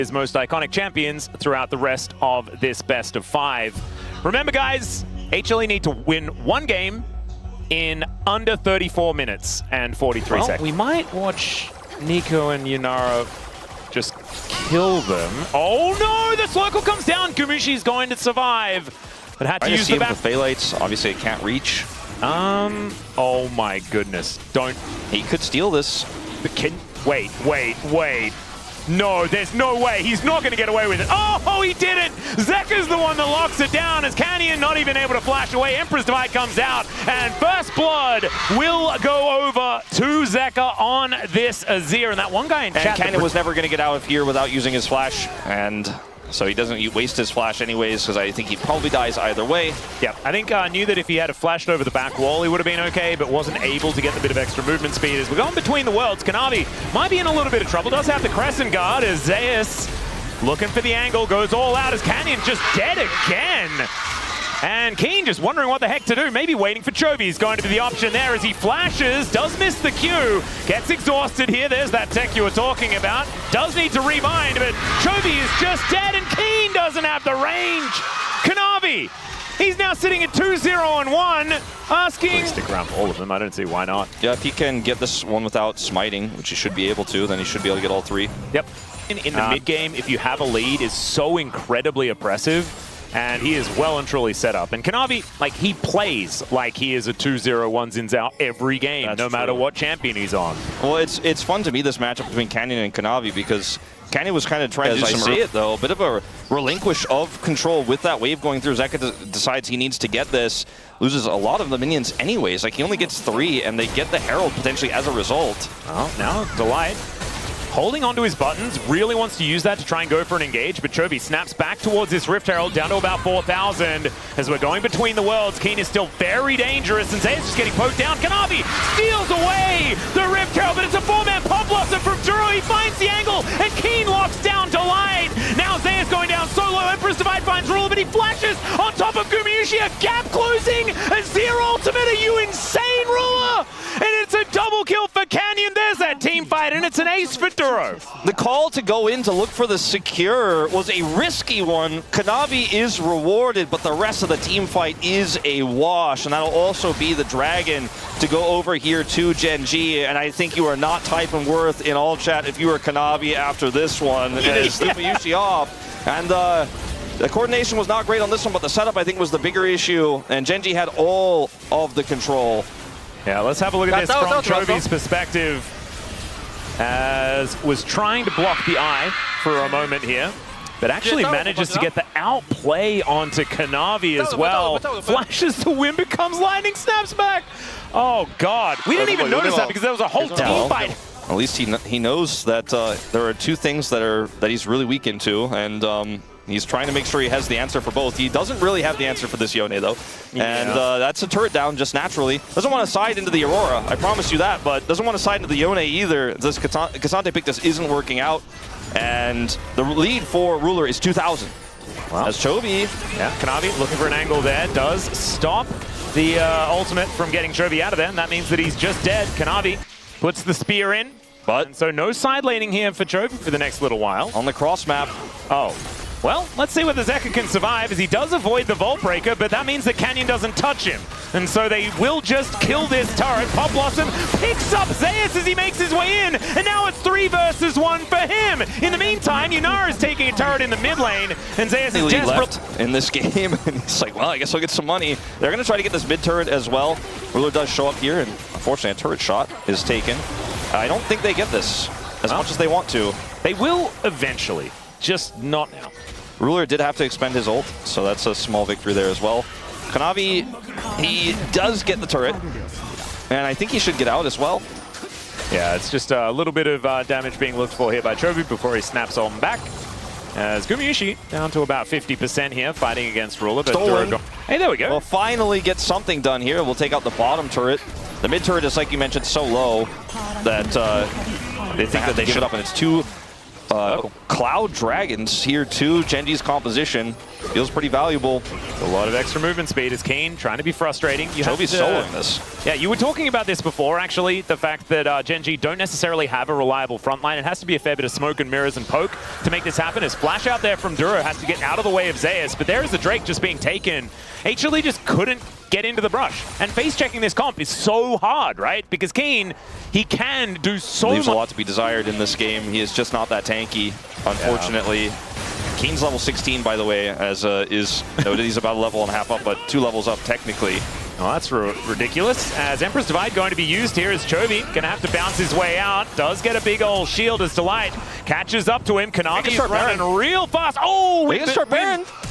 his most iconic champions throughout the rest of this best of 5. Remember guys, HLE need to win one game in under 34 minutes and 43 seconds. We might watch Nico and Yunara just kill them. Oh no, the circle comes down. Gumayusi's going to survive, but had to use the back. The Phthalates, obviously it can't reach. Oh my goodness. He could steal this. Wait. No, there's no way. He's not going to get away with it. Oh, he did it! Zeka's the one that locks it down as Kiin not even able to flash away. Emperor's Divide comes out, and First Blood will go over to Zeka on this Azir. And that one guy in chat... And Kiin was never going to get out of here without using his flash, and so he doesn't waste his flash anyways, because I think he probably dies either way. Yeah, I think knew that if he had flashed over the back wall, he would have been okay, but wasn't able to get the bit of extra movement speed. As we're going between the worlds, Kanavi might be in a little bit of trouble. Does have the Crescent Guard as Zeus looking for the angle, goes all out as Kiin just dead again. And Kiin just wondering what the heck to do. Maybe waiting for Chovy is going to be the option there as he flashes. Does miss the Q. Gets exhausted here. There's that tech you were talking about. Does need to rebind, but Chovy is just dead and Kiin doesn't have the range. Kanavi, he's now sitting at 2-0-1, asking... Stick around for all of them. I don't see why not. Yeah, if he can get this one without smiting, which he should be able to, then he should be able to get all 3. Yep. In the mid game, if you have a lead, is so incredibly oppressive. And he is well and truly set up. And Kanavi, like, he plays like he is a 2-0-1 Zins out every game, no matter what champion he's on. Well, it's fun to me, this matchup between Kiin and Kanavi, because Kiin was kind of trying to do some... it, though, a bit of a relinquish of control with that wave going through. Zeka decides he needs to get this, loses a lot of the minions anyways. Like, he only gets 3, and they get the Herald potentially as a result. Well, now Delight holding onto his buttons, really wants to use that to try and go for an engage, but Chovy snaps back towards this Rift Herald, down to about 4,000. As we're going between the worlds, Kiin is still very dangerous, and Zeus just getting poked down. Kanavi steals away the Rift Herald, but it's a 4-man Pop Blossom from Duro. He finds the angle, and Kiin locks down Delight. Now Zeus going down solo. Emperor's Divide finds Ruler, but he flashes on top of Gumayusi. A gap closing. Azir ultimate. Are you insane, Ruler? And it's a double kill for Kiin. There's that team fight, and it's an ace for Duro. The call to go in to look for the secure was a risky one. Kanavi is rewarded, but the rest of the team fight is a wash, and that'll also be the Dragon to go over here to GenG. And I think you are not typing worth in all chat if you are Kanavi after this one. As Gumayusi off, and the coordination was not great on this one, but the setup I think was the bigger issue, and GenG had all of the control. Yeah, let's have a look at this from Chovy's perspective, as was trying to block the eye for a moment here, but actually manages to get the outplay onto Kanavi as well. Flashes to win, becomes lightning, snaps back. Oh God, we didn't even notice that because there was a whole team fight. At least he knows that there are 2 things that he's really weak into, and he's trying to make sure he has the answer for both. He doesn't really have the answer for this Yone, though. Yeah. And that's a turret down just naturally. Doesn't want to side into the Aurora, I promise you that, but doesn't want to side into the Yone either. This Cassante pick just isn't working out. And the lead for Ruler is 2,000. Wow. As Chovy... Yeah, Kanavi looking for an angle there. Does stop the ultimate from getting Chovy out of there, and that means that he's just dead. Kanavi puts the spear in. And so no side laning here for Chovy for the next little while. On the cross map. Oh. Well, let's see whether Zeka can survive, as he does avoid the Vault Breaker, but that means that Kiin doesn't touch him. And so they will just kill this turret. Pop Blossom picks up Zeus as he makes his way in, and now it's 3 versus 1 for him. In the meantime, Yunara is taking a turret in the mid lane, and Zeus is desperate in this game, and he's like, well, I guess I'll get some money. They're going to try to get this mid turret as well. Ruler does show up here, and unfortunately a turret shot is taken. I don't think they get this as much as they want to. They will eventually, just not now. Ruler did have to expend his ult, so that's a small victory there as well. Kanavi, he does get the turret, and I think he should get out as well. Yeah, it's just a little bit of damage being looked for here by Chovy before he snaps on back. As Gumayusi down to about 50% here, fighting against Ruler. But hey, there we go. We'll finally get something done here. We'll take out the bottom turret. The mid turret is, like you mentioned, so low that they think that they should up, and it's 2 Cloud Dragons here too. GenG's composition feels pretty valuable. A lot of extra movement speed is Kiin, trying to be frustrating. Chovy's soloing this. Yeah, you were talking about this before, actually, the fact that GenG don't necessarily have a reliable front line. It has to be a fair bit of smoke and mirrors and poke to make this happen. As flash out there from Duro has to get out of the way of Zeus, but there is the Drake just being taken. HLE just couldn't get into the brush. And face checking this comp is so hard, right? Because Kiin, he can do so much. Leaves a lot to be desired in this game. He is just not that tanky, unfortunately. Yeah. Kiin's level 16, by the way, as is noted. He's about a level and a half up, but 2 levels up technically. Oh, that's ridiculous. As Emperor's Divide going to be used here as Chovy going to have to bounce his way out. Does get a big old shield as Delight catches up to him. Kanavi is running real fast. Oh,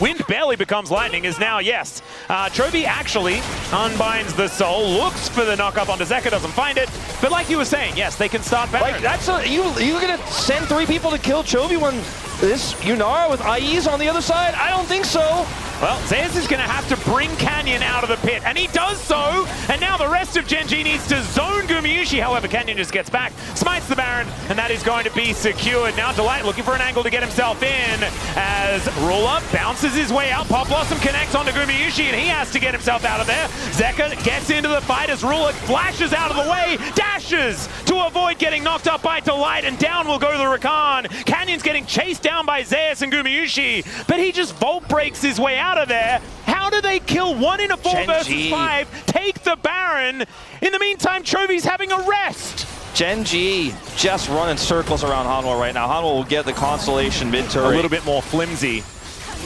wind barely becomes lightning is now, yes. Chovy actually unbinds the soul, looks for the knock up onto Zeka, doesn't find it. But like you were saying, yes, they can start Baron. Like, that's you're going to send 3 people to kill Chovy when this Yunara with IEs on the other side? I don't think so. Well, Zeus is going to have to bring Canyon out of the pit, and he does so, and now the rest of GenG needs to zone Gumayusi. However, Canyon just gets back, smites the Baron, and that is going to be secured. Now Delight looking for an angle to get himself in, as Ruler bounces his way out. Pop Blossom connects onto Gumayusi, and he has to get himself out of there. Zeka gets into the fight as Ruler flashes out of the way, dashes to avoid getting knocked up by Delight, and down will go the Rakan. Canyon's getting chased down by Zeus and Gumayusi, but he just vault breaks his way out of there. How do they kill 1 in a 4 versus 5, take the Baron? In the meantime, Chovy's having a rest. GenG just running circles around Hanwha right now. Hanwha will get the consolation mid turret. A little bit more flimsy.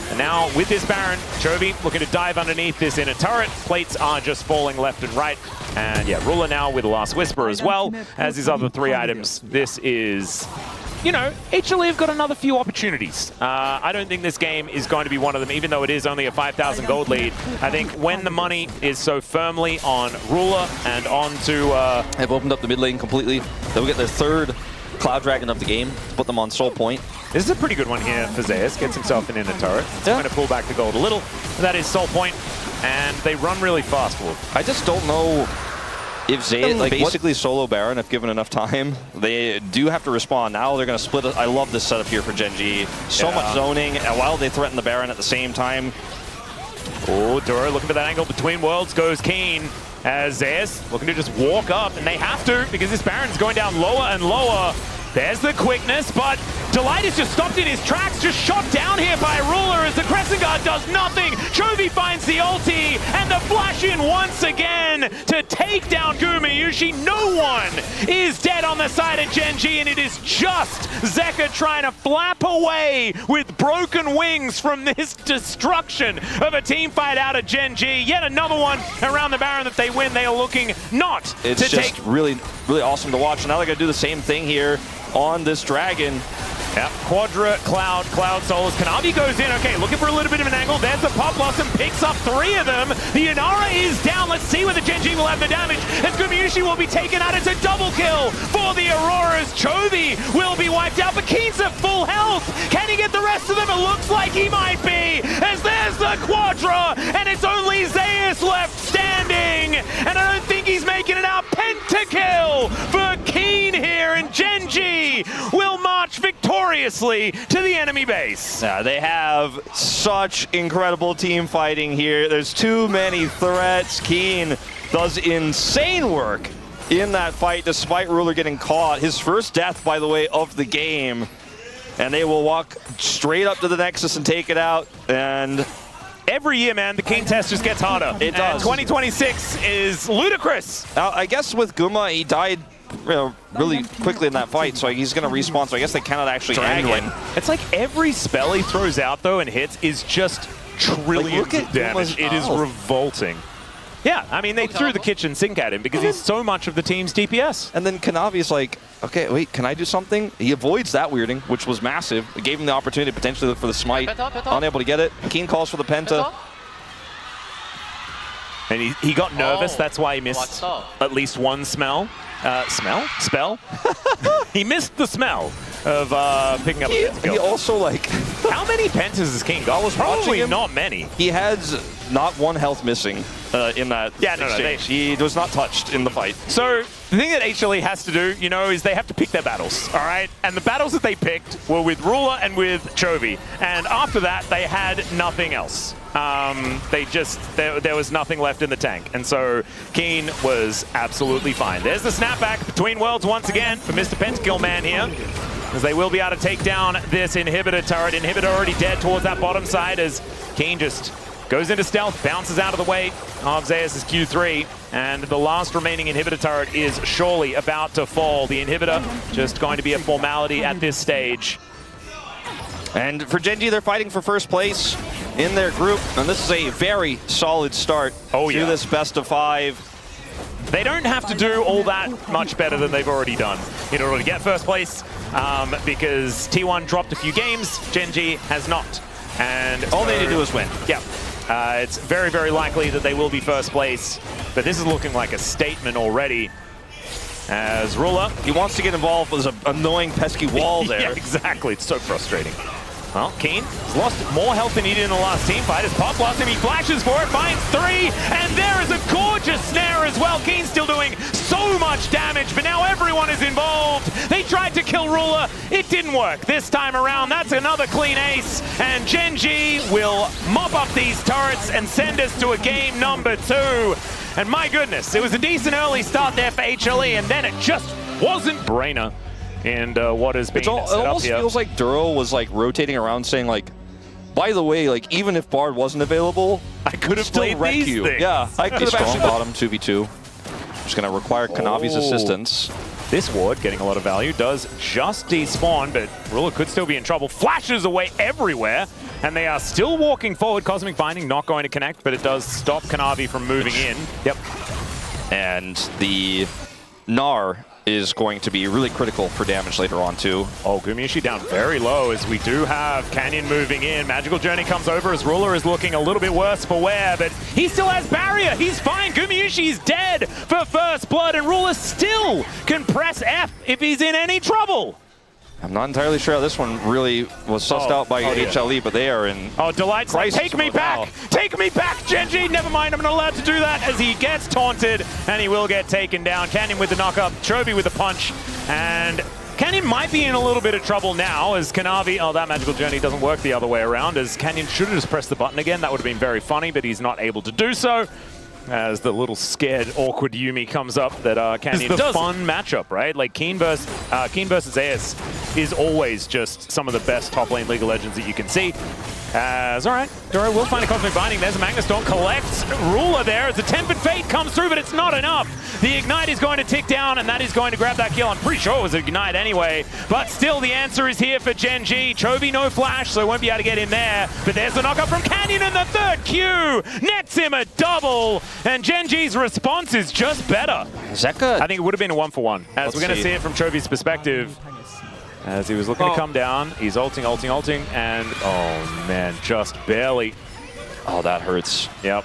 And now with this Baron, Chovy looking to dive underneath this inner turret. Plates are just falling left and right. And yeah, Ruler now with the Last Whisper as well as his other 3 items. This is, you know, HLE have got another few opportunities. I don't think this game is going to be one of them, even though it is only a 5,000 gold lead. I think when the money is so firmly on Ruler and onto... They've opened up the mid lane completely. They'll get their 3rd Cloud Dragon of the game to put them on soul point. This is a pretty good one here for Zeus. Gets himself in the turret. It's going to pull back the gold a little. That is soul point, and they run really fast forward. I just don't know if Zeus, like basically solo Baron, if given enough time, they do have to respond. Now they're going to split it. I love this setup here for GenG. So much zoning, and while they threaten the Baron at the same time. Oh, Duro looking for that angle between worlds goes Kiin. As Zeus looking to just walk up, and they have to because this Baron's going down lower and lower. There's the quickness, but Delight is just stopped in his tracks, just shot down here by Ruler as the Crescent Guard does nothing. Chovy finds the ulti, and the flash in once again to take down Gumayusi. No one is dead on the side of GenG, and it is just Zeka trying to flap away with broken wings from this destruction of a team fight out of GenG. Yet another one around the Baron that they win. They are looking not to take... It's just really awesome to watch. Now they're going to do the same thing here on this Dragon. Yep, Quadra, Cloud, Souls. Kanavi goes in. Okay, looking for a little bit of an angle. There's the Pop Blossom, picks up 3 of them. The Yunara is down. Let's see whether GenG will have the damage. As Gumayusi will be taken out. It's a double kill for the Auroras. Chovy will be wiped out, but Kiin's at full health. Can he get the rest of them? It looks like he might be. As there's the Quadra, and it's only Zeus left standing. And I don't think he's making it out. Pentakill for Kiin here, and GenG will march victoriously to the enemy base. Yeah, they have such incredible team fighting here. There's too many threats. Kiin does insane work in that fight despite Ruler getting caught. His first death, by the way, of the game. And they will walk straight up to the Nexus and take it out. And every year, man, the Kiin test just gets harder. It does. 2026 is ludicrous. Now, I guess with Guma, he died really quickly in that fight, so he's going to respawn, so I guess they cannot actually drag him. It's like every spell he throws out, though, and hits is just trillions of damage. It is revolting. Yeah, I mean, they threw the kitchen sink at him because he's so much of the team's DPS. And then Kanavi's like, okay, wait, can I do something? He avoids that weirding, which was massive. It gave him the opportunity to potentially look for the smite. Unable to get it. Kiin calls for the penta. And he got nervous, that's why he missed at least one spell. He missed the smell of picking up a He also, like... How many pentas has Kiin got? I was probably not many. He has not 1 health missing. in that exchange. They, he was not touched in the fight. So the thing that HLE has to do, you know, is they have to pick their battles, all right? And the battles that they picked were with Ruler and with Chovy. And after that, they had nothing else. There was nothing left in the tank. And so Kiin was absolutely fine. There's the snapback between worlds once again for Mr. Pentakill Man here, as they will be able to take down this inhibitor turret. Inhibitor already dead towards that bottom side as Kiin just goes into stealth, bounces out of the way of Zeus' Q3, and the last remaining inhibitor turret is surely about to fall. The inhibitor just going to be a formality at this stage. And for GenG, they're fighting for first place in their group, and this is a very solid start to this best of 5. They don't have to do all that much better than they've already done in order to get first place, because T1 dropped a few games, GenG has not. And all they need to do is win. Yeah. It's very, very likely that they will be first place, but this is looking like a statement already. As Ruler, he wants to get involved with an annoying pesky wall there. Yeah, exactly. It's so frustrating. Well, Kiin has lost more health than he did in the last team fight. As Pop lost him, he flashes for it, finds 3, and there is a gorgeous snare as well. Kiin's still doing so much damage, but now everyone is involved. They tried to kill Ruler. It didn't work this time around. That's another clean ace, and GenG will mop up these turrets and send us to a game number 2. And my goodness, it was a decent early start there for HLE, and then it just wasn't brainer. And what has been set up here. It almost feels like Duro was like rotating around saying like, by the way, like even if Bard wasn't available, I could have played these things. Yeah, I could have actually bought him 2v2. Just gonna require Kanavi's assistance. This ward getting a lot of value, does just despawn, but Ruler could still be in trouble. Flashes away everywhere, and they are still walking forward. Cosmic Binding not going to connect, but it does stop Kanavi from moving in. Yep. And the Gnar is going to be really critical for damage later on too. Oh, Gumayusi down very low as we do have Canyon moving in. Magical Journey comes over as Ruler is looking a little bit worse for wear, but he still has barrier. He's fine. Gumayusi is dead for first blood, and Ruler still can press F if he's in any trouble. I'm not entirely sure how this one really was sussed out by HLE, but they are in Delight's like, take me back! Take me back, GenG! Never mind, I'm not allowed to do that as he gets taunted, and he will get taken down. Canyon with the knock-up, Chovy with the punch, and Canyon might be in a little bit of trouble now as Kanavi, that Magical Journey doesn't work the other way around, as Canyon should have just pressed the button again. That would have been very funny, but he's not able to do so. As the little scared, awkward Yuumi comes up, that Canyon does. The fun matchup, right? Like Kiin versus Zeus is always just some of the best top lane League of Legends that you can see. All right, Duro will find a Cosmic Binding. There's a Magnastorm, collects Ruler there as the Tempered Fate comes through, but it's not enough. The Ignite is going to tick down, and that is going to grab that kill. I'm pretty sure it was Ignite anyway, but still the answer is here for GenG. Chovy no flash, so won't be able to get in there, but there's the knockup from Canyon, and the third Q nets him a double, and GenG's response is just better. Zeka, I think it would have been a 1-for-1, as we're going to see it from Chovy's perspective. As he was looking to come down, he's ulting, and oh man, just barely. Oh, that hurts. Yep.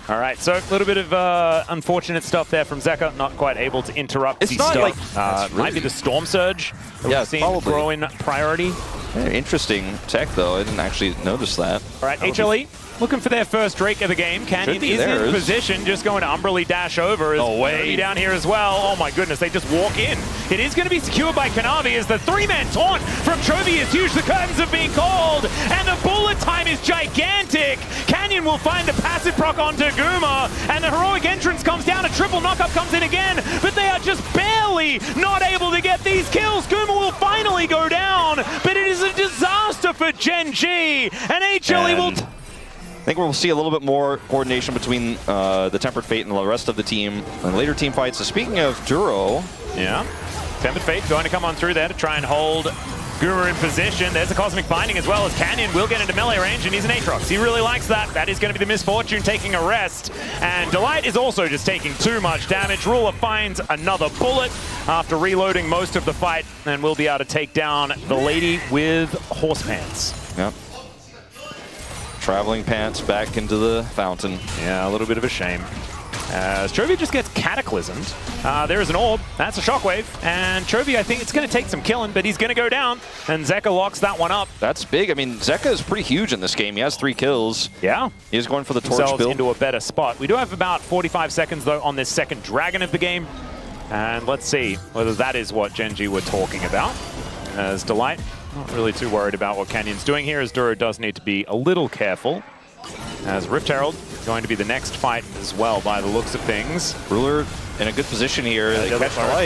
All right, so a little bit of unfortunate stuff there from Zeka, not quite able to interrupt. It's not stuff. like might be the Storm Surge that we've seen probably throw in priority. Yeah, interesting tech though. I didn't actually notice that. All right, HLE looking for their first Drake of the game. Canyon is in position, just going to Umbrally dash over. No way. Down here as well. Oh my goodness, they just walk in. It is going to be secured by Kanavi as the 3-man taunt from Chovy is huge. The curtains have been called, and the bullet time is gigantic. Canyon will find the passive proc onto Guma, and the heroic entrance comes down. A triple knockup comes in again, but they are just barely not able to get these kills. Guma will finally go down, but it is a disaster for GenG, and HLE will... I think we'll see a little bit more coordination between the Tempered Fate and the rest of the team in later team fights. So speaking of Duro, Tempered Fate going to come on through there to try and hold Guru in position. There's a Cosmic Binding as well, as Canyon will get into melee range, and he's an Aatrox. He really likes that. That is going to be the Misfortune taking a rest. And Delight is also just taking too much damage. Ruler finds another bullet after reloading most of the fight, and will be able to take down the lady with horse pants. Yep. Traveling pants back into the fountain. Yeah, a little bit of a shame. As Chovy just gets cataclysmed. There is an orb. That's a shockwave. And Chovy, I think it's going to take some killing, but he's going to go down. And Zeka locks that one up. That's big. I mean, Zeka is pretty huge in this game. He has 3 kills. Yeah. He's going for the torch build. Into a better spot. We do have about 45 seconds, though, on this second dragon of the game. And let's see whether that is what GenG were talking about. As Delight, not really too worried about what Canyon's doing here, as Duro does need to be a little careful. As Rift Herald going to be the next fight as well, by the looks of things. Ruler in a good position here.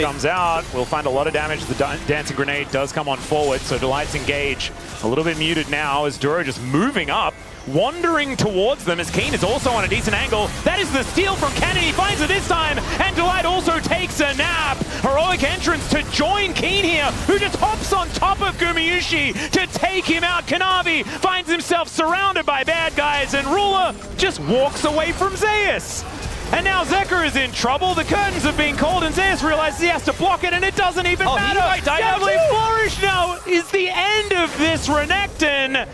Comes out. We'll find a lot of damage. The dancing grenade does come on forward, so Delight's engage. A little bit muted now as Duro just moving up, wandering towards them as Kiin is also on a decent angle. That is the steal from Cannon. He finds it this time, and Delight also takes a nap. Heroic entrance to join Kiin here, who just hops on top of Gumayusi to take him out. Kanavi finds himself surrounded by bad guys, and Ruler just walks away from Zeus. And now Zeka is in trouble. The curtains have been called, and Zeus realizes he has to block it, and it doesn't even matter. He might die Deadly Flourish now is the end of this Renekton.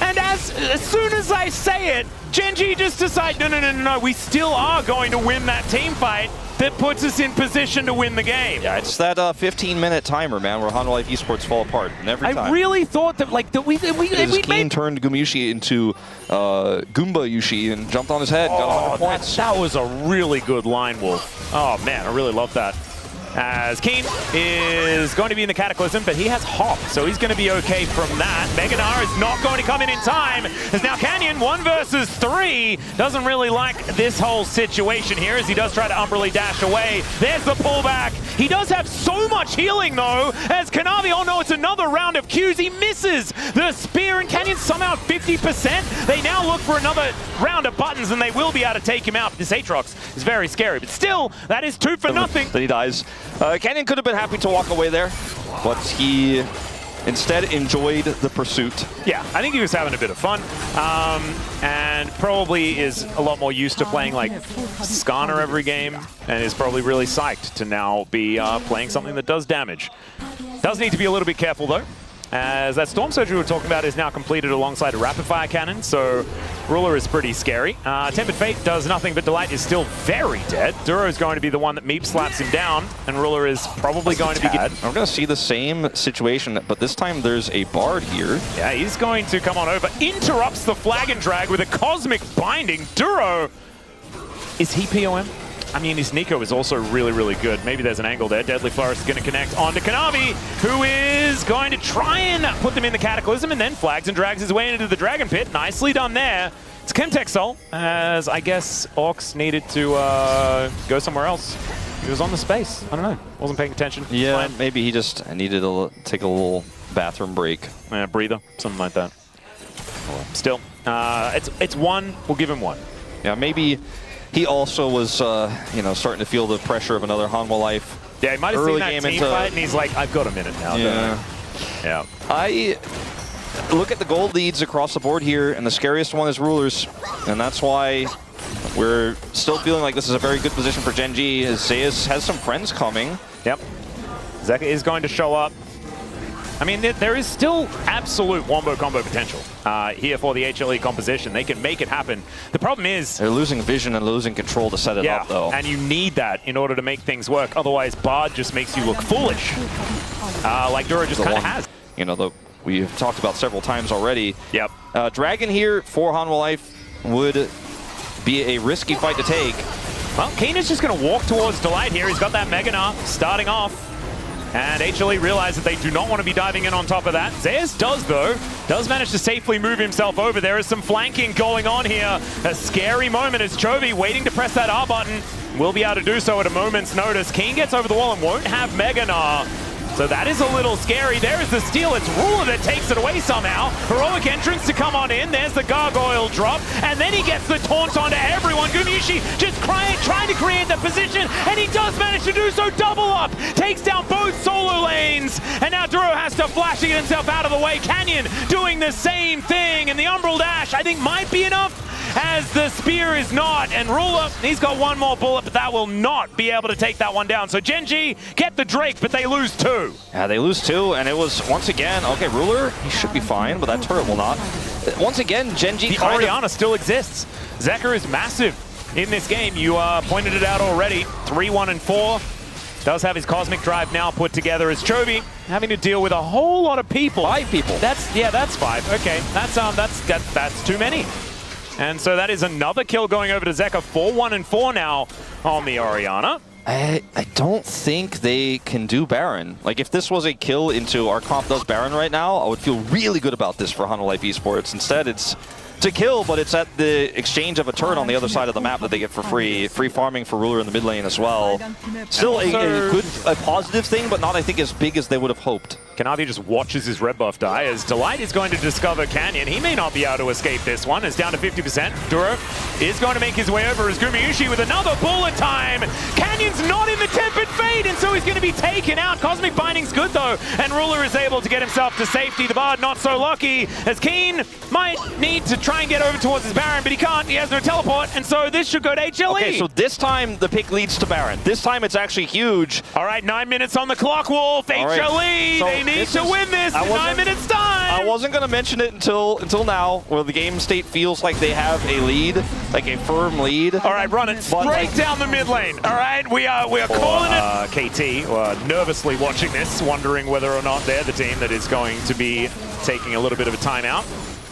And as soon as I say it, GenG just decide, no, we still are going to win that team fight that puts us in position to win the game. Yeah, it's that 15-minute timer, man, where Hanwha esports fall apart. And every time. I really thought that, like, that we Kiin turned Gumayusi into Gumayusi and jumped on his head, got 100 points. That was a really good line, Wolf. Oh, man, I really love that. As Kiin is going to be in the Cataclysm, but he has Hop, so he's going to be okay from that. Meganar is not going to come in time, as now Canyon, 1 versus 3, doesn't really like this whole situation here, as he does try to umbrally dash away. There's the pullback. He does have so much healing, though, as Kanavi, oh no, it's another round of Qs. He misses the spear, and Canyon somehow 50%. They now look for another round of buttons, and they will be able to take him out. This Aatrox is very scary, but still, that is 2 for nothing. Then he dies. Canyon could have been happy to walk away there, but he instead enjoyed the pursuit. Yeah, I think he was having a bit of fun, and probably is a lot more used to playing like Skarner every game, and is probably really psyched to now be playing something that does damage. Does need to be a little bit careful though, as that Storm Surge we were talking about is now completed alongside a Rapid Fire Cannon, so Ruler is pretty scary. Tempered Fate does nothing, but Delight is still very dead. Duro is going to be the one that Meep slaps him down, and Ruler is probably going to be dead. I'm going to see the same situation, but this time there's a Bard here. Yeah, he's going to come on over, interrupts the flag and drag with a Cosmic Binding. Duro, is he POM? I mean, his Nico is also really, really good. Maybe there's an angle there. Deadly Flourish is going to connect onto Kanavi, who is going to try and put them in the Cataclysm, and then flags and drags his way into the Dragon Pit. Nicely done there. It's Chemtech Soul, as I guess Orcs needed to go somewhere else. He was on the space. I don't know. Wasn't paying attention. Yeah, maybe he just needed to take a little bathroom break. Yeah, breather, something like that. Still, it's 1. We'll give him 1. Yeah, maybe he also was, you know, starting to feel the pressure of another Hanwha life. Yeah, he might have seen that team fight, and he's like, I've got a minute now. Yeah. Yeah. I look at the gold leads across the board here, and the scariest one is Rulers, and that's why we're still feeling like this is a very good position for GenG, as Zeus has some friends coming. Yep. Zeka is going to show up. I mean, there is still absolute wombo combo potential here for the HLE composition. They can make it happen. The problem is they're losing vision and losing control to set it up, though. And you need that in order to make things work. Otherwise, Bard just makes you look foolish, like Duro just kind of has. You know, we've talked about several times already. Yep. Dragon here for Hanwha Life would be a risky fight to take. Well, Kiin is just going to walk towards Delight here. He's got that Meganar starting off. And HLE realize that they do not want to be diving in on top of that. Zeus does, though. Does manage to safely move himself over. There is some flanking going on here. A scary moment as Chovy, waiting to press that R button, will be able to do so at a moment's notice. Kiin gets over the wall and won't have Meganar. So that is a little scary. There is the steal. It's Ruler that takes it away somehow. Heroic entrance to come on in. There's the gargoyle drop. And then he gets the taunt onto everyone. Gumayusi just trying to create the position. And he does manage to do so. Double up. Takes down both solo lanes. And now Duro has to flash to get himself out of the way. Canyon doing the same thing. And the Umbral Dash, I think, might be enough, as the spear is not. And Ruler, he's got 1 more bullet, but that will not be able to take that one down. So GenG get the Drake, but they lose 2. Yeah, they lose 2, and it was, once again, okay, Ruler, he should be fine, but that turret will not. Once again, GenG the Orianna still exists. Zeka is massive. in this game. You pointed it out already. 3-1 and 4. Does have his Cosmic Drive now put together as Chovy having to deal with a whole lot of people. 5 people. That's 5. Okay, that's too many. And so that is another kill going over to Zeka. 4-1 and 4 now on the Orianna. I don't think they can do Baron. Like, if this was a kill into our comp does Baron right now, I would feel really good about this for Hanwha Esports. Instead, it's to kill, but it's at the exchange of a turn on the other side of the map that they get for free. Free farming for Ruler in the mid lane as well. Still a positive thing, but not, I think, as big as they would have hoped. Kanavi just watches his red buff die as Delight is going to discover Canyon. He may not be able to escape this one. It's down to 50%. Duro is going to make his way over as Gumayusi with another bullet time. Canyon's not in the Tempered Fate, and so he's going to be taken out. Cosmic Binding's good, though, and Ruler is able to get himself to safety. The Bard not so lucky, as Kiin might need to try and get over towards his Baron, but he can't. He has no teleport, and so this should go to HLE. Okay, so this time the pick leads to Baron. This time it's actually huge. All right, 9 minutes on the clock, Wolf. HLE, so they need to win this in 9 minutes time. I wasn't going to mention it until now, where the game state feels like they have a lead, like a firm lead. All right, run it straight down the mid lane. All right, we are calling it. KT nervously watching this, wondering whether or not they're the team that is going to be taking a little bit of a timeout.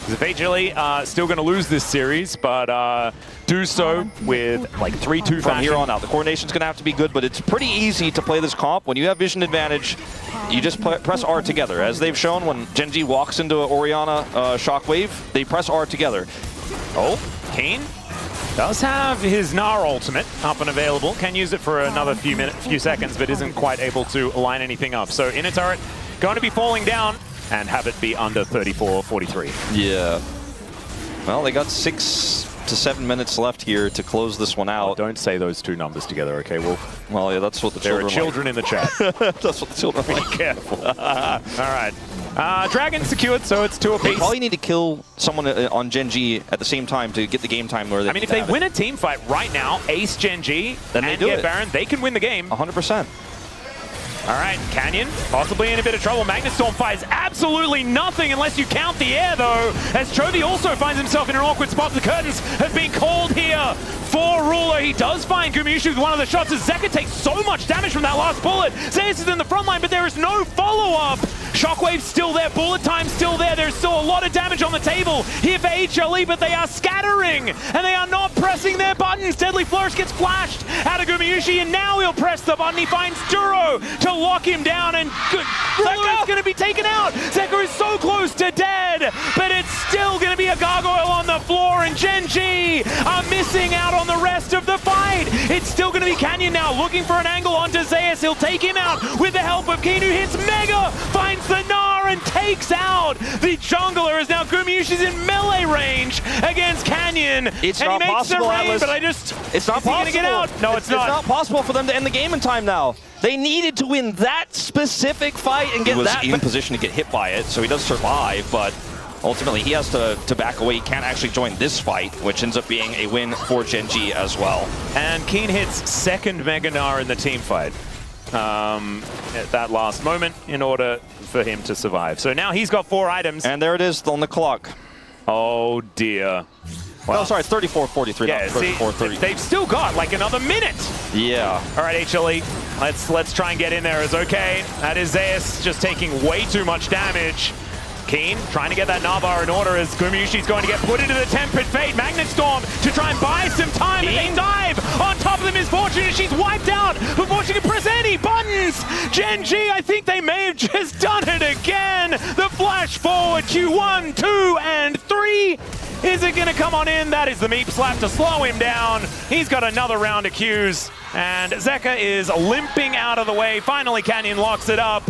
Because if HLE still going to lose this series, but do so with like 3-2 from here on out. The coordination's going to have to be good, but it's pretty easy to play this comp. When you have vision advantage, you just press R together. As they've shown, when GenG walks into an Orianna Shockwave, they press R together. Oh, Kiin does have his Gnar ultimate up and available. Can use it for another few seconds, but isn't quite able to line anything up. So in a turret, going to be falling down and have it be under 34-43. Yeah. Well, they got 6 to 7 minutes left here to close this one out. Oh, don't say those two numbers together, okay, Wolf? Well, yeah, that's what the children There are children in the chat. That's what the children like. Be careful. All right. Dragon secured, so it's 2 apiece. They probably need to kill someone on GenG at the same time to get the game time where they I mean, if they win a team fight right now, ace GenG, then they get Baron, they can win the game. 100%. All right, Canyon possibly in a bit of trouble. Magnetstorm fires absolutely nothing unless you count the air, though, as Chovy also finds himself in an awkward spot. The curtains have been called here for Ruler. He does find Gumayusi with one of the shots as Zeka takes so much damage from that last bullet. Zeus is in the front line, but there is no follow-up. Shockwave's still there, bullet time's still there. There's still a lot of damage on the table here for HLE, but they are scattering, and they are not pressing their buttons. Deadly Flourish gets flashed out of Gumayusi, and now he'll press the button. He finds Duro to lock him down, and Ruler is going to be taken out. Zeka is so close to dead, but it's still going to be a gargoyle on the floor, and GenG are missing out on the rest of the fight. It's still going to be Canyon now, looking for an angle onto Zeus. He'll take him out with the help of Kiin, who hits Mega, finds the Gnar, and takes out the jungler, as now Gumayusi's in melee range against Canyon. It's and not he makes possible, the rain, Atlas. but I just... It's not possible. Gonna get out? No, it's not. It's not possible for them to end the game in time now. They needed to win that specific fight and get that. He was in position to get hit by it, so he does survive, but ultimately he has to back away. He can't actually join this fight, which ends up being a win for GenG as well. And Kiin hits second Mega Gnar in the team fight at that last moment in order for him to survive. So now he's got 4 items. And there it is on the clock. Oh dear. Well, no, sorry, it's 34-43, yeah, not 34-30. They've still got like another minute. Yeah. All right, HLE, let's try and get in there. It's okay. That is Zeus just taking way too much damage. Kiin trying to get that Navar in order as Gumayusi's going to get put into the Tempered Fate. Magnetstorm to try and buy some time, and they dive on top of the Misfortune, and she's wiped out before she can press any buttons. GenG, I think they may have just done it again. The flash forward, Q1, 2, and 3. Is it going to come on in? That is the meat slap to slow him down. He's got another round of Qs, and Zeka is limping out of the way. Finally, Canyon locks it up.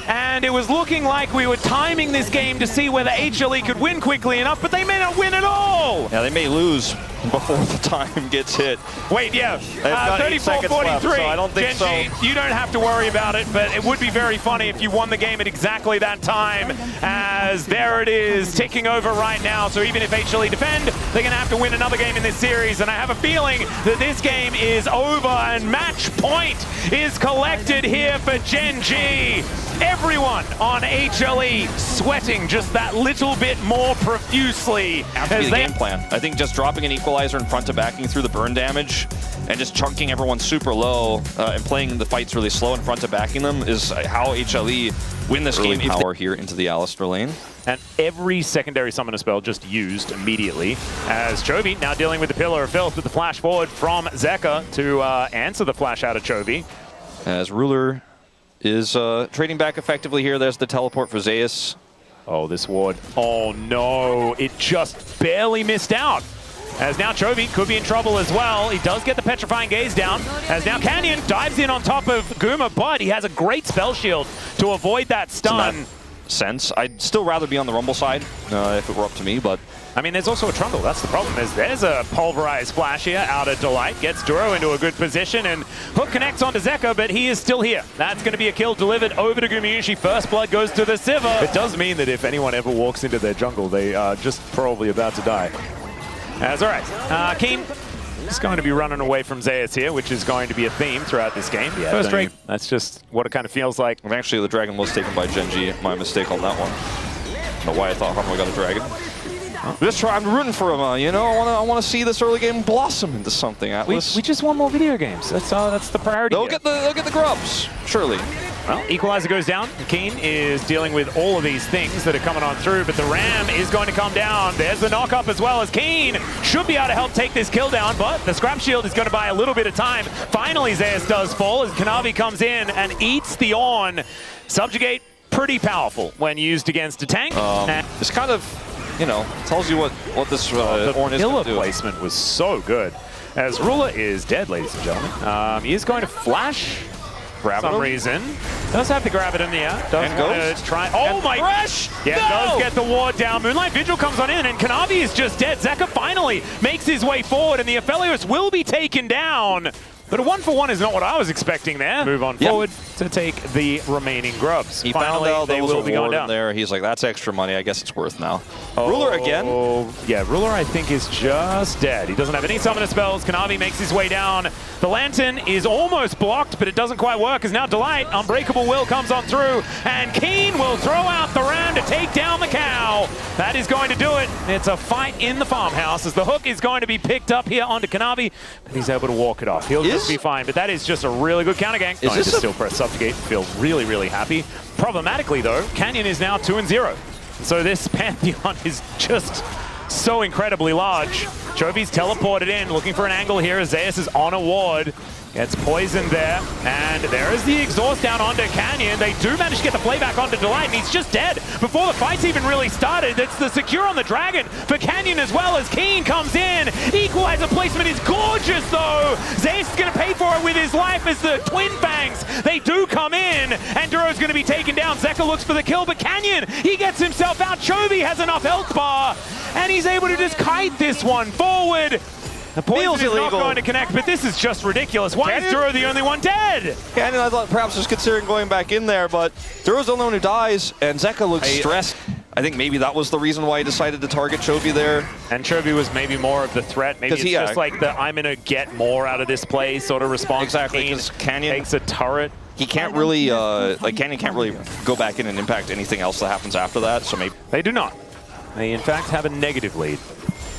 And it was looking like we were timing this game to see whether HLE could win quickly enough, but they may not win at all. Yeah, they may lose before the time gets hit. Wait, yeah, 34-43. So I don't think GenG, you don't have to worry about it, but it would be very funny if you won the game at exactly that time, as as there it is, ticking over right now. So even if HLE defend, they're going to have to win another game in this series. And I have a feeling that this game is over and match point is collected here for GenG. Everyone on HLE sweating just that little bit more profusely. After the game plan, I think just dropping an equalizer in front of backing through the burn damage and just chunking everyone super low and playing the fights really slow in front of backing them is how HLE win this game. Power here into the Alistar lane. And every secondary summoner spell just used immediately as Chovy now dealing with the Pillar of Filth with the flash forward from Zeka to answer the flash out of Chovy. As Ruler is trading back effectively here. There's the teleport for Zeus. Oh, this ward. Oh no, it just barely missed out. As now Chovy could be in trouble as well. He does get the Petrifying Gaze down. As now Canyon dives in on top of Guma, but he has a great spell shield to avoid that stun. In that sense, I'd still rather be on the Rumble side if it were up to me, but I mean, there's also a Trundle. That's the problem. There's a pulverized flash here out of Delight. Gets Duro into a good position, and Hook connects onto Zeka, but he is still here. That's going to be a kill delivered over to Gumayusi. First blood goes to the Sivir. It does mean that if anyone ever walks into their jungle, they are just probably about to die. As all right, Kiin is going to be running away from Zeus here, which is going to be a theme throughout this game. Yeah, first rate. That's just what it kind of feels like. And actually, the dragon was taken by GenG. My mistake on that one. I don't know why I thought Hanwha got a dragon. This try, I'm rooting for him. You know, I want to see this early game blossom into something. Atlas. We just want more video games. That's the priority. They'll get the grubs, surely. Well, Equalizer goes down. Kiin is dealing with all of these things that are coming on through, but the Ram is going to come down. There's the knock-up as well as Kiin should be able to help take this kill down, but the Scrap Shield is going to buy a little bit of time. Finally, Zeus does fall as Kanavi comes in and eats the Ornn. Subjugate, pretty powerful when used against a tank. It's kind of, you know, tells you what this Ornn is going to do. The placement was so good. As Ruler is dead, ladies and gentlemen. He is going to flash for some reason. Does have to grab it in the air. Does want to try. Oh my gosh! Yeah, does get the ward down. Moonlight Vigil comes on in, and Kanavi is just dead. Zeka finally makes his way forward, and the Aphelios will be taken down. But a 1-for-1 is not what I was expecting there. Move on forward to take the remaining grubs. He Finally, found out they will be going down. There. He's like, that's extra money. I guess it's worth now. Ruler again? Yeah, Ruler I think is just dead. He doesn't have any summoner spells. Kanavi makes his way down. The Lantern is almost blocked, but it doesn't quite work as now Delight, Unbreakable Will comes on through, and Kiin will throw out the Ram to take down the cow. That is going to do it. It's a fight in the farmhouse as the Hook is going to be picked up here onto Kanavi, but he's able to walk it off. He'll just be fine, but that is just a really good counter gank. Going to still press Subjugate, feel really, really happy. Problematically though, Canyon is now 2-0. So this Pantheon is just so incredibly large. Chovy's teleported in, looking for an angle here as Zeus is on a ward. Gets poisoned there, and there is the exhaust down onto Canyon. They do manage to get the playback onto Delight, and he's just dead before the fight's even really started. It's the secure on the Dragon for Canyon as well as Kiin comes in. Equalizer placement is gorgeous though. Zeus is going to pay for it with his life as the Twin Fangs, they do come in, and Duro's going to be taken down. Zeka looks for the kill, but Canyon, he gets himself out. Chovy has enough health bar, and he's able to just kite this one forward. The poison is not going to connect, but this is just ridiculous. Why is Duro the only one dead? Canyon, I thought perhaps was considering going back in there, but Duro's the only one who dies, and Zeka looks stressed. I think maybe that was the reason why he decided to target Chovy there. And Chovy was maybe more of the threat. Maybe it's just like the I'm going to get more out of this play sort of response. Exactly, because Canyon takes a turret. He can't really, Canyon can't really go back in and impact anything else that happens after that, so maybe. They do not. They in fact have a negative lead.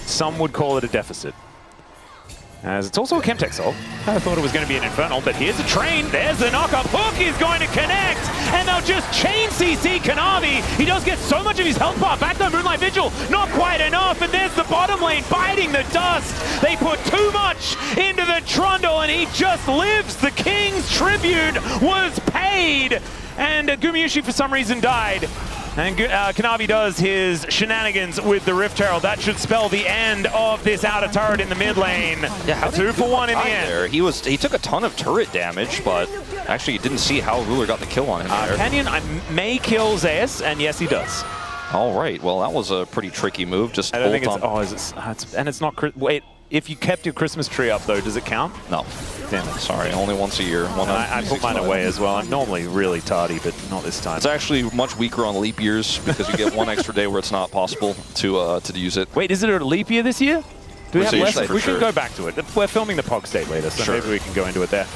Some would call it a deficit. As it's also a Chemtech ult. I thought it was going to be an Infernal, but here's a train. There's the knock-up. Hook is going to connect, and they'll just chain CC Kanavi. He does get so much of his health bar back though. Moonlight Vigil, not quite enough, and there's the bottom lane biting the dust. They put too much into the Trundle, and he just lives. The King's tribute was paid, and Gumayusi for some reason died. And Kanavi does his shenanigans with the Rift Herald. That should spell the end of this outer turret in the mid lane. Yeah, 2-for-1 in the end. There. He took a ton of turret damage, but actually you didn't see how Ruler got the kill on him there. Canyon may kill Zeus, and yes, he does. All right, well, that was a pretty tricky move. Just I don't think it's, and it's not, wait, if you kept your Christmas tree up, though, does it count? No. Damn it. Sorry, only once a year. I put mine away as well. I'm normally really tardy, but not this time. It's actually much weaker on leap years because you get one extra day where it's not possible to use it. Wait, is it a leap year this year? Do we have less? We sure. can go back to it. We're filming the POG state later, so maybe we can go into it there.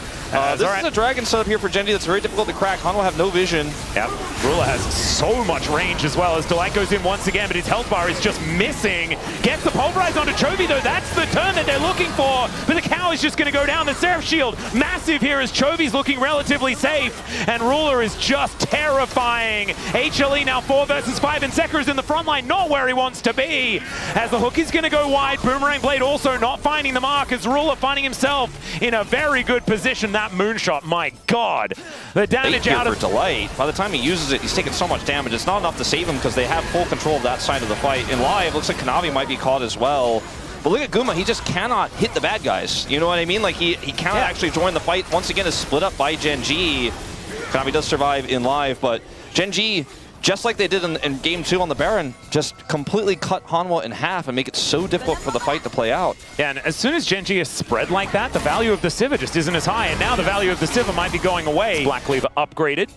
This is a dragon setup here for GenG that's very difficult to crack. Hanwha have no vision. Yep. Ruler has so much range as well as Delight goes in once again, but his health bar is just missing. Gets the pulverize onto Chovy though. That's the turn that they're looking for. But the cow is just going to go down. The Seraph shield massive here as Chovy's looking relatively safe. And Ruler is just terrifying. HLE now 4 versus 5 and Zeka is in the front line, not where he wants to be. As the hook is going to go wide. Boomerang Blade also not finding the mark as Ruler finding himself in a very good position. That moonshot, my God. The damage out of Delight. By the time he uses it, he's taking so much damage. It's not enough to save him because they have full control of that side of the fight. In live, looks like Kanavi might be caught as well. But look at Guma, he just cannot hit the bad guys. You know what I mean? Like he cannot actually join the fight. Once again, is split up by GenG. Kanavi does survive in live, but GenG, just like they did in Game 2 on the Baron, just completely cut Hanwha in half and make it so difficult for the fight to play out. Yeah, and as soon as GenG is spread like that, the value of the Sivir just isn't as high, and now the value of the Sivir might be going away. Black Cleaver upgraded.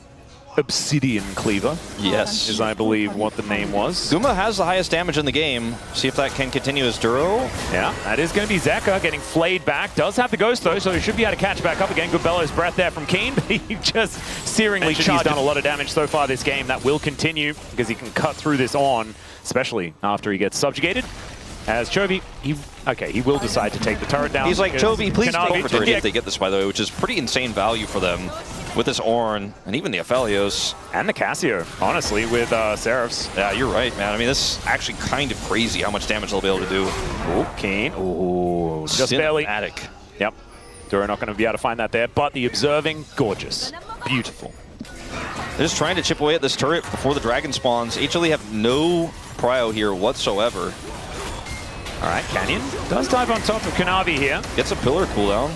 Obsidian Cleaver. Yes. Is, I believe, what the name was. Guma has the highest damage in the game. See if that can continue as Duro. Yeah, that is going to be Zeka getting flayed back. Does have the Ghost, though, so he should be able to catch back up again. Good bellows breath there from Kiin, but he just searingly charged. He's done a lot of damage so far this game. That will continue because he can cut through this on, especially after he gets subjugated. As Chovy, he will decide to take the turret down. He's like, Chovy, please take over 30 if they get this, by the way, which is pretty insane value for them with this Ornn and even the Aphelios. And the Cassio, honestly, with Seraphs. Yeah, you're right, man. I mean, this is actually kind of crazy how much damage they'll be able to do. Ooh, Kiin. Ooh, just barely. Yep. Duro not going to be able to find that there, but the observing, gorgeous. Beautiful. They're just trying to chip away at this turret before the dragon spawns. HLE have no prio here whatsoever. All right, Canyon does dive on top of Kanavi here. Gets a pillar cooldown.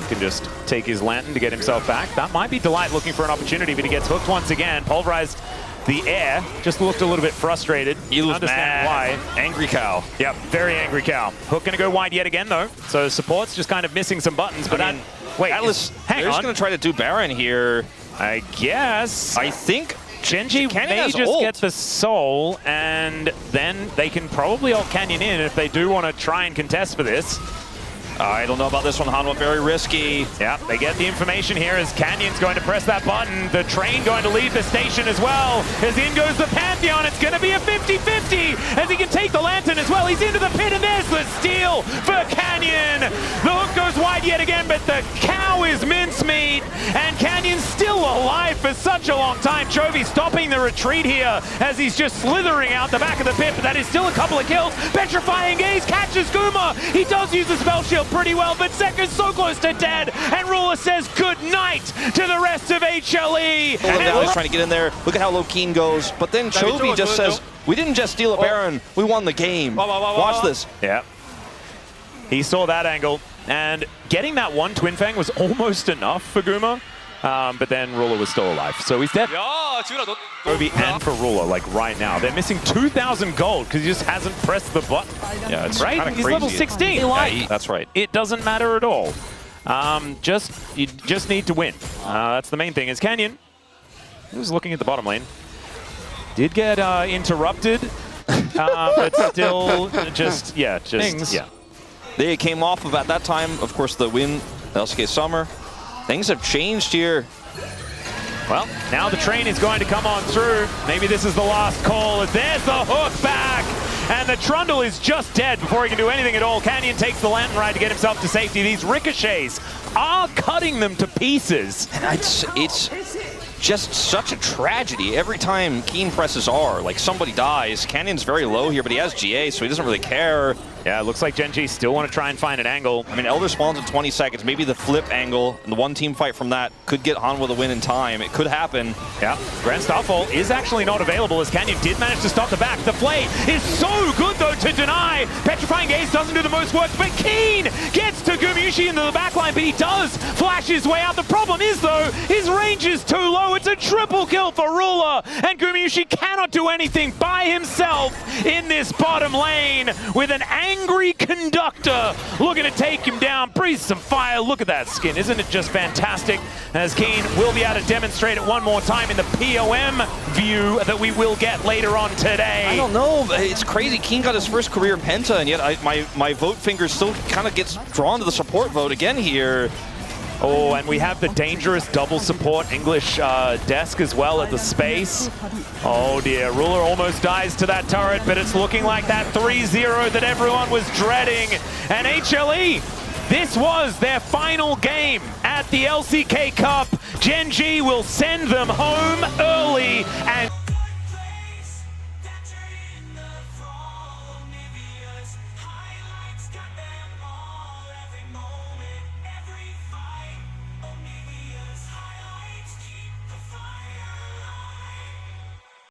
He can just take his lantern to get himself back. That might be Delight looking for an opportunity, but he gets hooked once again. Pulverized the air. Just looked a little bit frustrated. He was understand mad. why. Angry cow. Yep, very angry cow. Hook going to go wide yet again, though. So support's just kind of missing some buttons. But I mean, wait, Atlas, hang they're on. just going to try to do Baron here. I guess. I think GenG may just get the soul, and then they can probably ult Canyon in if they do want to try and contest for this. I don't know about this one, Hanwha. Very risky. Yeah, they get the information here as Canyon's going to press that button. The train going to leave the station as well. As in goes the Pantheon. It's going to be a 50-50 as he can take the lantern as well. He's into the pit, and there's the steal for Canyon. The hook goes wide yet again, but the cow is mincemeat, and Canyon's still alive for such a long time. Chovy stopping the retreat here as he's just slithering out the back of the pit, but that is still a couple of kills. Petrifying Gaze catches Guma. He does use the spell shield pretty well, but Zeka's so close to dead, and Ruler says good night to the rest of HLE. He's trying to get in there. Look at how low Kiin goes. But then Chovy just says, we didn't just steal a Baron, we won the game. Watch this. Yeah. He saw that angle, and getting that one Twin Fang was almost enough for Guma, but then Ruler was still alive, so he's dead. Chovy and for Ruler, like right now. They're missing 2,000 gold because he just hasn't pressed the button. Yeah, it's right? He's level 16. Yeah, that's right. It doesn't matter at all. You just need to win. That's the main thing. Is Canyon, he was looking at the bottom lane, did get interrupted, but still just things. Yeah. They came off of, at that time, of course, the win, the LCK Summer. Things have changed here. Well, now the train is going to come on through. Maybe this is the last call. There's the hook back. And the Trundle is just dead before he can do anything at all. Canyon takes the lantern ride to get himself to safety. These ricochets are cutting them to pieces. And it's just such a tragedy. Every time Kiin presses R, like somebody dies. Canyon's very low here, but he has GA, so he doesn't really care. Yeah, it looks like GenG still want to try and find an angle. I mean, Elder spawns in 20 seconds. Maybe the flip angle and the one team fight from that could get Hanwha the win in time. It could happen. Yeah, Grand Starfall is actually not available as Canyon did manage to stop the back. The play is so good, though, to deny. Petrifying Gaze doesn't do the most work, but Kiin gets to Gumayusi into the backline, but he does flash his way out. The problem is, though, his range is too low. It's a triple kill for Ruler, and Gumayusi cannot do anything by himself in this bottom lane with an angle angry conductor looking to take him down. Breathe some fire. Look at that skin. Isn't it just fantastic? As Kiin will be able to demonstrate it one more time in the POM view that we will get later on today. I don't know. It's crazy. Kiin got his first career penta, and yet my vote finger still kind of gets drawn to the support vote again here. Oh, and we have the dangerous double support English desk as well at the space. Oh dear, Ruler almost dies to that turret, but it's looking like that 3-0 that everyone was dreading. And HLE, this was their final game at the LCK Cup. GenG will send them home early and